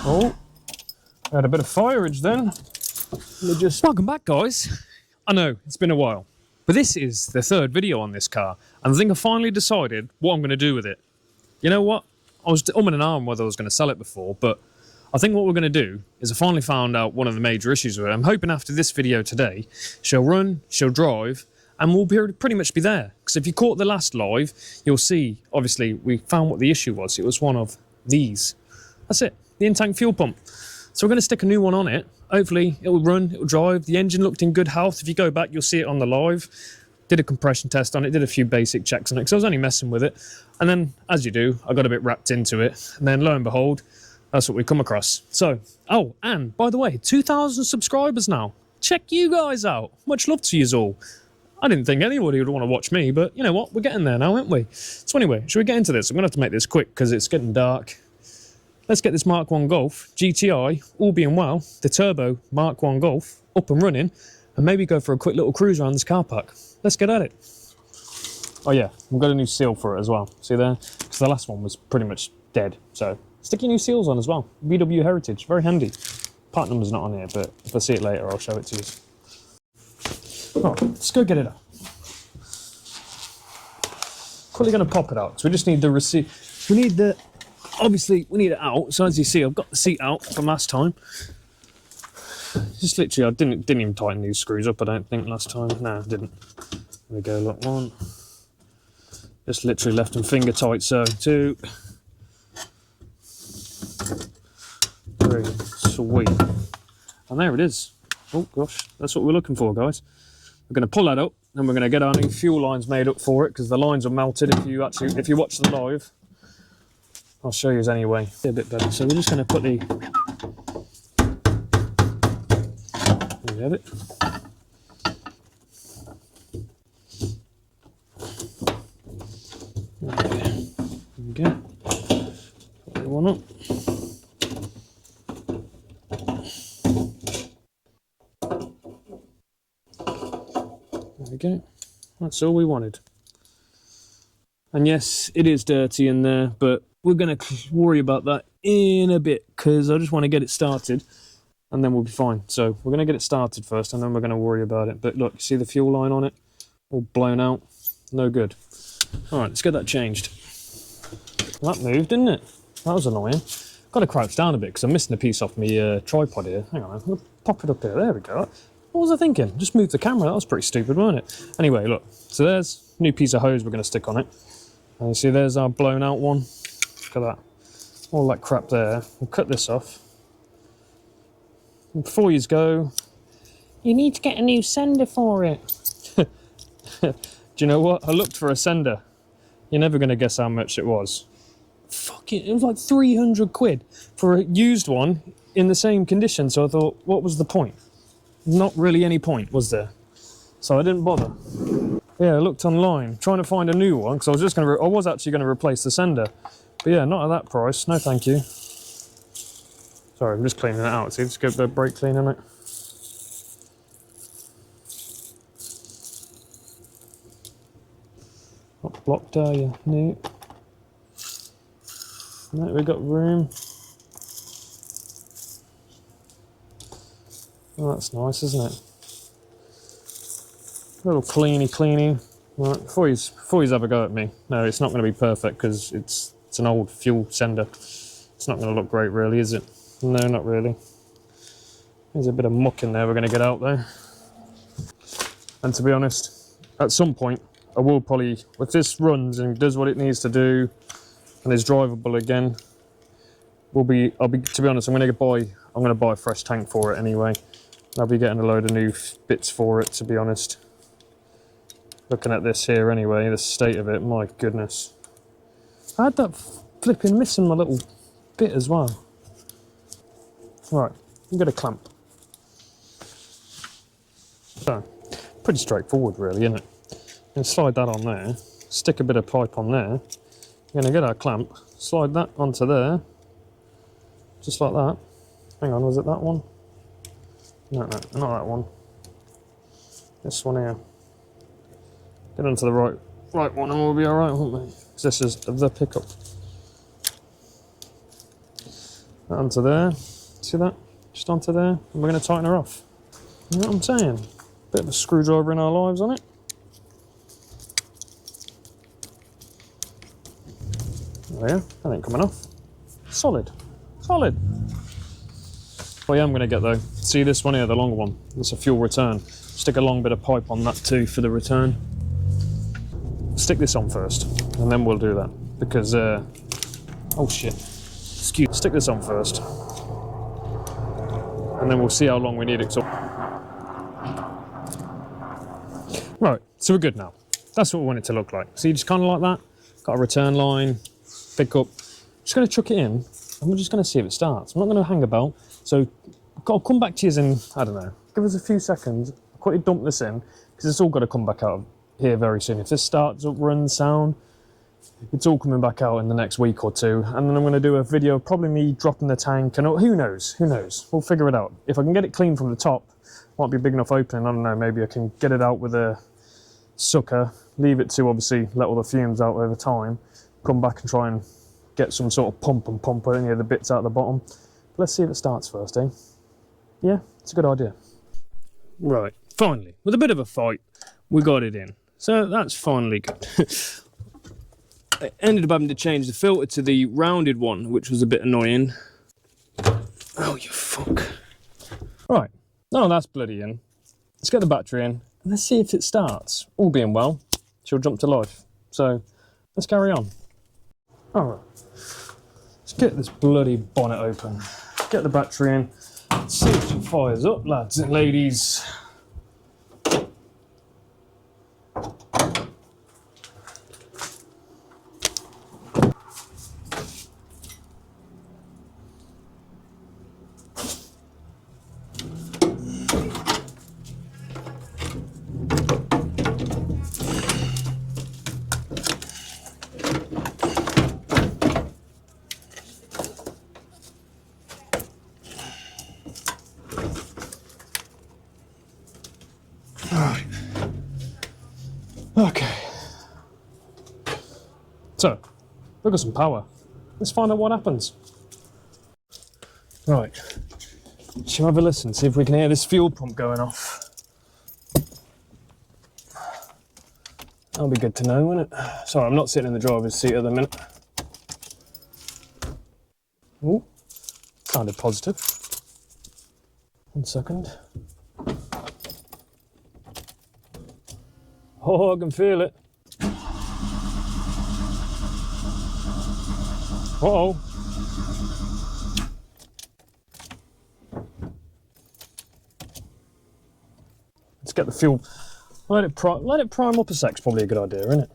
Oh, had a bit of fireage then. Welcome back, guys. I know, it's been a while, but this is the third video on this car, and I think I finally decided what I'm going to do with it. You know what? I was umming and ahhing whether I was going to sell it before, but I think what we're going to do is I finally found out one of the major issues with it. I'm hoping after this video today, she'll run, she'll drive, and we'll pretty much be there. Because if you caught the last live, you'll see, obviously, we found what the issue was. It was one of these. That's it, the in-tank fuel pump. So we're going to stick a new one on it. Hopefully, it'll run, it'll drive. The engine looked in good health. If you go back, you'll see it on the live. Did a compression test on it, did a few basic checks on it, because I was only messing with it. And then, as you do, I got a bit wrapped into it. And then, lo and behold, that's what we come across. So, oh, and by the way, 2,000 subscribers now. Check you guys out. Much love to yous all. I didn't think anybody would want to watch me, but you know what? We're getting there now, aren't we? So anyway, should we get into this? I'm going to have to make this quick because it's getting dark. Let's get this Mark 1 Golf GTI, all being well, the turbo Mark 1 Golf, up and running, and maybe go for a quick little cruise around this car park. Let's get at it. Oh yeah, we've got a new seal for it as well. See there? Because the last one was pretty much dead. So stick your new seals on as well. VW Heritage, very handy. Part number's not on here, but if I see it later, I'll show it to you. Right, let's go get it out. Quickly going to pop it out. So we just need the receipt. We need the... Obviously, we need it out. So as you see, I've got the seat out from last time. Just literally, I didn't even tighten these screws up, I don't think, last time. No, I didn't. There we go, look, one. Just literally left them finger tight, so 2. 3. Sweet. And there it is. Oh gosh, that's what we're looking for, guys. We're going to pull that up, and we're going to get our new fuel lines made up for it, because the lines are melted if you watch the live. I'll show you anyway. A bit better. So we're just going to put the... There we have it. There we go. Put the one up. There we go. That's all we wanted. And yes, it is dirty in there, but we're going to worry about that in a bit, because I just want to get it started and then we'll be fine. So we're going to get it started first and then we're going to worry about it. But look, you see the fuel line on it? All blown out. No good. All right, let's get that changed. Well, that moved, didn't it? That was annoying. Got to crouch down a bit because I'm missing a piece off my tripod here. Hang on, I'm going to pop it up here. There we go. What was I thinking? Just moved the camera. That was pretty stupid, wasn't it? Anyway, look. So there's a new piece of hose we're going to stick on it. And you see there's our blown out one. Look at that. All that crap there. We'll cut this off. And before you go, you need to get a new sender for it. Do you know what? I looked for a sender. You're never going to guess how much it was. Fucking, it was like 300 quid for a used one in the same condition. So I thought, what was the point? Not really any point, was there? So I didn't bother. Yeah, I looked online, trying to find a new one, because I was actually going to replace the sender. But yeah, not at that price. No, thank you. Sorry, I'm just cleaning it out. See, just get the brake clean in it. Not blocked, are you? No. No, we've got room. Oh, that's nice, isn't it? A little cleany. Right, before you have a go at me. No, it's not going to be perfect because it's an old fuel sender. It's not going to look great, really, is it? No, not really. There's a bit of muck in there we're going to get out there. And to be honest, at some point, I will probably, if this runs and does what it needs to do and is drivable again, to be honest, I'm going to buy a fresh tank for it anyway. I'll be getting a load of new bits for it, to be honest. Looking at this here anyway, the state of it, my goodness. I had that flipping missing my little bit as well. Right, I'm going to clamp. So, pretty straightforward really, isn't it? You can slide that on there, stick a bit of pipe on there. You're going to get our clamp, slide that onto there, just like that. Hang on, was it that one? No, not that one. This one here. Get onto the right one and we'll be alright, won't we? Because this is the pickup. That onto there. See that? Just onto there. And we're going to tighten her off. You know what I'm saying? Bit of a screwdriver in our lives on it. Oh yeah, that ain't coming off. Solid. Solid. What I am going to get though, see this one here, the longer one. It's a fuel return. Stick a long bit of pipe on that too for the return. Stick this on first, and then we'll do that. Because, oh shit. Excuse me. Stick this on first. And then we'll see how long we need it to. Right, so we're good now. That's what we want it to look like. See, just kind of like that. Got a return line, pick up. Just going to chuck it in, and we're just going to see if it starts. I'm not going to hang about, so I'll come back to you in, I don't know, give us a few seconds. I'll quickly dump this in, because it's all got to come back out here very soon. If this starts up, runs sound, it's all coming back out in the next week or two, and then I'm going to do a video of probably me dropping the tank, and who knows, we'll figure it out. If I can get it clean from the top, might be a big enough opening, I don't know, maybe I can get it out with a sucker, leave it to obviously let all the fumes out over time, come back and try and get some sort of pump any of the bits out the bottom. But let's see if it starts first, eh? Yeah, it's a good idea. Right, finally, with a bit of a fight, we got it in. So that's finally good. I ended up having to change the filter to the rounded one, which was a bit annoying. Oh, you fuck. Right, now that's bloody in. Let's get the battery in, and let's see if it starts. All being well, she'll jump to life. So, let's carry on. Alright, let's get this bloody bonnet open. Get the battery in, see if she fires up, lads and ladies. Right. Okay. So, we've got some power. Let's find out what happens. Right. Shall we have a listen, see if we can hear this fuel pump going off? That'll be good to know, won't it? Sorry, I'm not sitting in the driver's seat at the minute. Ooh, sounded positive. 1 second. Oh, I can feel it. Uh-oh. Let's get the fuel. Let it prime up a sec's probably a good idea, isn't it?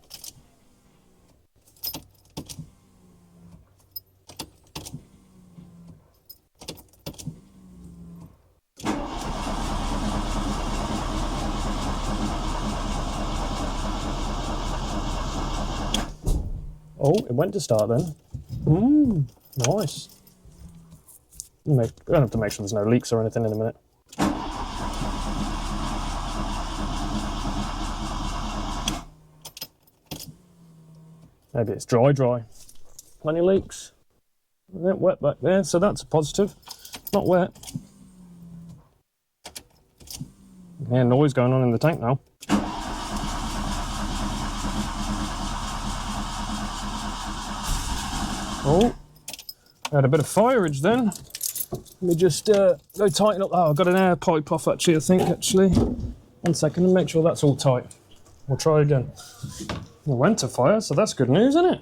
Oh, it went to start then. Nice. I don't have to make sure there's no leaks or anything in a minute. Maybe it's dry. Plenty of leaks. Wet back there, so that's a positive. Not wet. Yeah, noise going on in the tank now. Oh, I had a bit of fireage then. Let me just go tighten up. Oh, I've got an air pipe off actually, I think, actually. 1 second and make sure that's all tight. We'll try again. It went to fire, so that's good news, isn't it?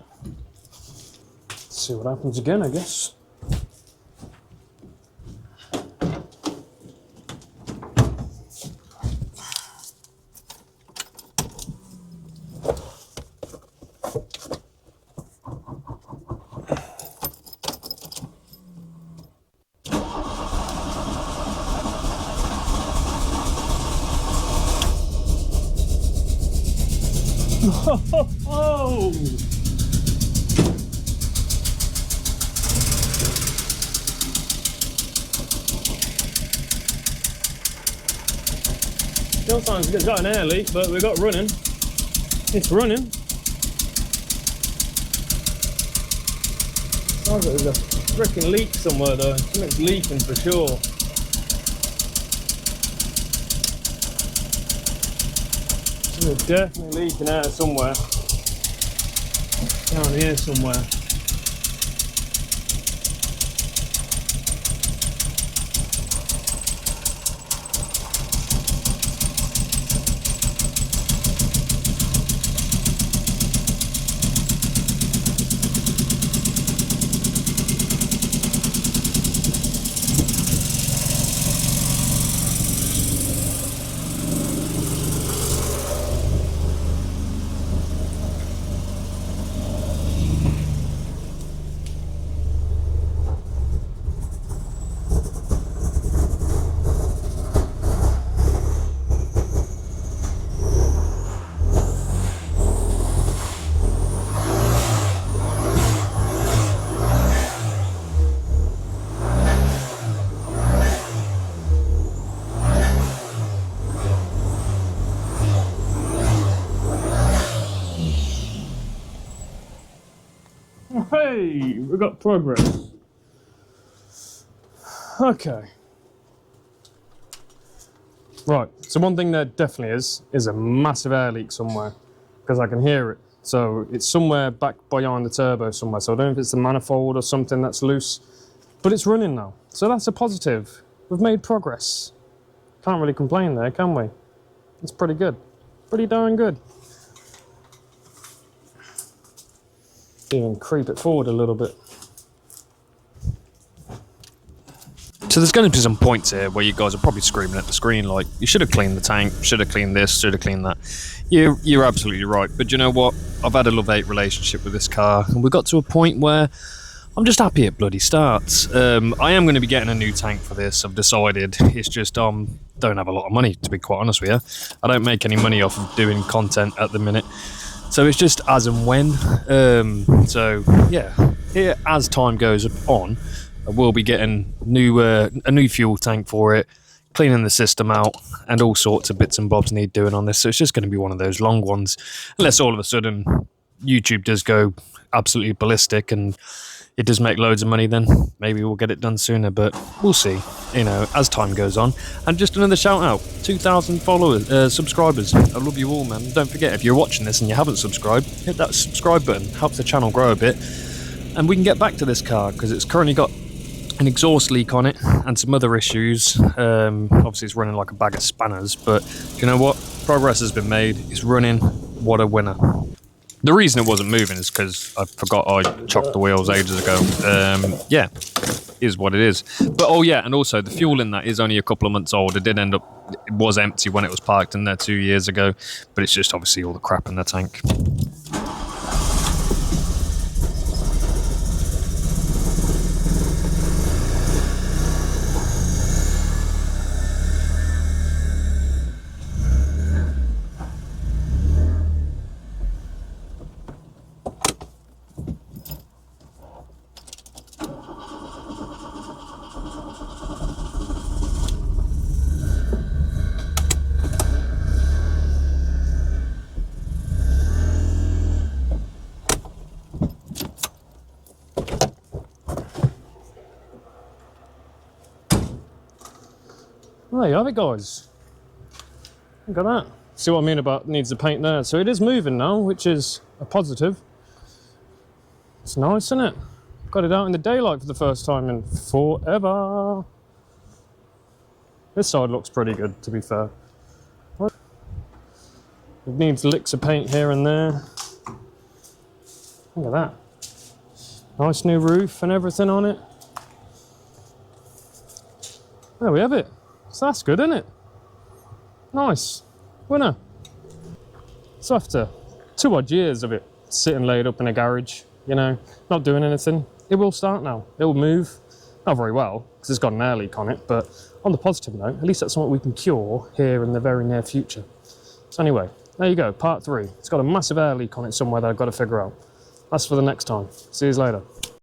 Let's see what happens again, I guess. Oh! Still sounds it's got an air leak, but we got running. It's running. Sounds like there's a freaking leak somewhere though. Something's leaking for sure. Something's definitely leaking out somewhere. Down here somewhere. Hey, we got progress. Okay. Right, so one thing there definitely is a massive air leak somewhere, because I can hear it. So it's somewhere back behind the turbo somewhere. So I don't know if it's the manifold or something that's loose, but it's running now. So that's a positive. We've made progress. Can't really complain there, can we? It's pretty good. Pretty darn good. Even creep it forward a little bit. So there's going to be some points here where you guys are probably screaming at the screen like, you should have cleaned the tank, should have cleaned this, should have cleaned that. You're absolutely right. But you know what? I've had a love-hate relationship with this car, and we got to a point where I'm just happy it bloody starts. I am going to be getting a new tank for this. I've decided. It's just don't have a lot of money, to be quite honest with you. I don't make any money off of doing content at the minute. So it's just as and when. So yeah, here as time goes on, I will be getting a new fuel tank for it, cleaning the system out, and all sorts of bits and bobs need doing on this. So it's just going to be one of those long ones, unless all of a sudden YouTube does go absolutely ballistic and it does make loads of money, then maybe we'll get it done sooner, but we'll see, you know, as time goes on. And just another shout out, 2,000 followers, subscribers. I love you all, man. Don't forget, if you're watching this and you haven't subscribed, hit that subscribe button, helps the channel grow a bit. And we can get back to this car, because it's currently got an exhaust leak on it and some other issues. Obviously it's running like a bag of spanners, but you know what? Progress has been made, it's running, what a winner. The reason it wasn't moving is because I forgot I chocked the wheels ages ago. Yeah, is what it is. But oh yeah, and also the fuel in that is only a couple of months old. It was empty when it was parked in there 2 years ago, but it's just obviously all the crap in the tank. There you have it, guys. Look at that. See what I mean about needs the paint there. So it is moving now, which is a positive. It's nice, isn't it? Got it out in the daylight for the first time in forever. This side looks pretty good, to be fair. It needs licks of paint here and there. Look at that. Nice new roof and everything on it. There we have it. So that's good, isn't it? Nice. Winner. So after 2 odd years of it sitting laid up in a garage, you know, not doing anything, it will start now. It will move. Not very well, because it's got an air leak on it, but on the positive note, at least that's something we can cure here in the very near future. So anyway, there you go, part 3. It's got a massive air leak on it somewhere that I've got to figure out. That's for the next time. See you later.